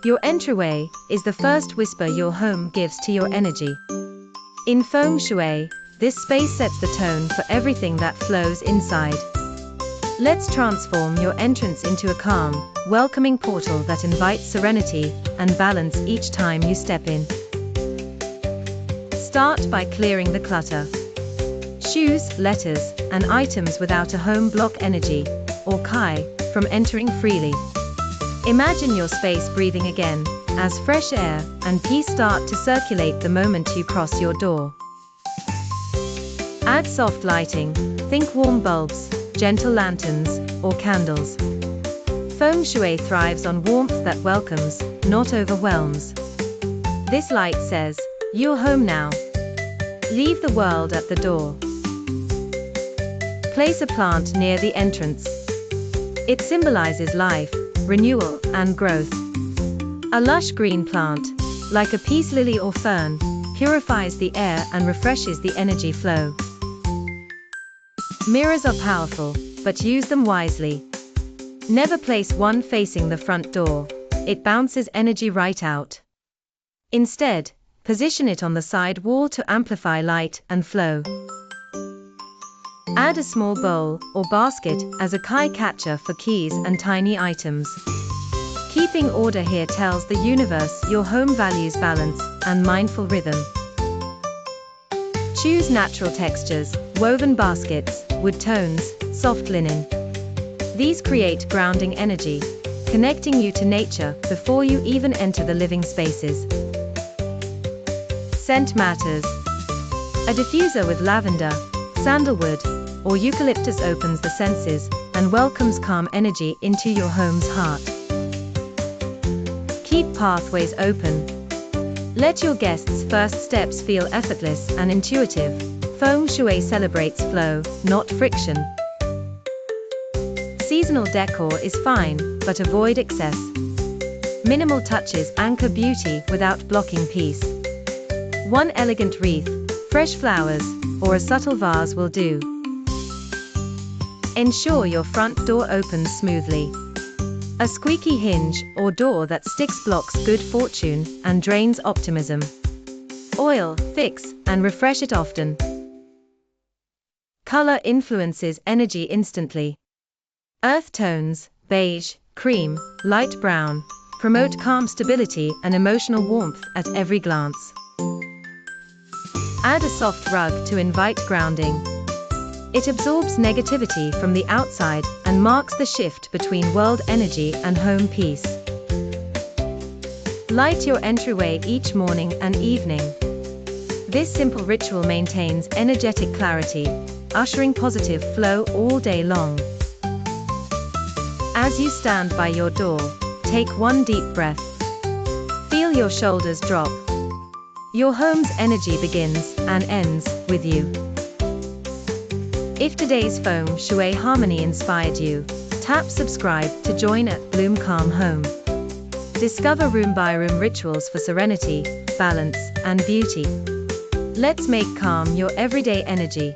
Your entryway is the first whisper your home gives to your energy. In Feng Shui, this space sets the tone for everything that flows inside. Let's transform your entrance into a calm, welcoming portal that invites serenity and balance each time you step in. Start by clearing the clutter. Shoes, letters, and items without a home block energy, or Kai, from entering freely. Imagine your space breathing again, as fresh air and peace start to circulate the moment you cross your door. Add soft lighting, think warm bulbs, gentle lanterns, or candles. Feng Shui thrives on warmth that welcomes, not overwhelms. This light says, "You're home now. Leave the world at the door." Place a plant near the entrance. It symbolizes life, renewal, and growth. A lush green plant, like a peace lily or fern, purifies the air and refreshes the energy flow. Mirrors are powerful, but use them wisely. Never place one facing the front door. It bounces energy right out. Instead, position it on the side wall to amplify light and flow. Add a small bowl or basket as a Kai catcher for keys and tiny items. Keeping order here tells the universe your home values balance and mindful rhythm. Choose natural textures, woven baskets, wood tones, soft linen. These create grounding energy, connecting you to nature before you even enter the living spaces. Scent matters. A diffuser with lavender, sandalwood, or eucalyptus opens the senses and welcomes calm energy into your home's heart. Keep pathways open. Let your guests' first steps feel effortless and intuitive. Feng Shui celebrates flow, not friction. Seasonal decor is fine, but avoid excess. Minimal touches anchor beauty without blocking peace. One elegant wreath, fresh flowers, or a subtle vase will do. Ensure your front door opens smoothly. A squeaky hinge or door that sticks blocks good fortune and drains optimism. Oil, fix, and refresh it often. Color influences energy instantly. Earth tones, beige, cream, light brown, promote calm stability and emotional warmth at every glance. Add a soft rug to invite grounding. It absorbs negativity from the outside and marks the shift between world energy and home peace. Light your entryway each morning and evening. This simple ritual maintains energetic clarity, ushering positive flow all day long. As you stand by your door, take one deep breath. Feel your shoulders drop. Your home's energy begins and ends with you. If today's Feng Shui harmony inspired you, tap subscribe to join at Bloom Calm Home. Discover room-by-room rituals for serenity, balance, and beauty. Let's make calm your everyday energy.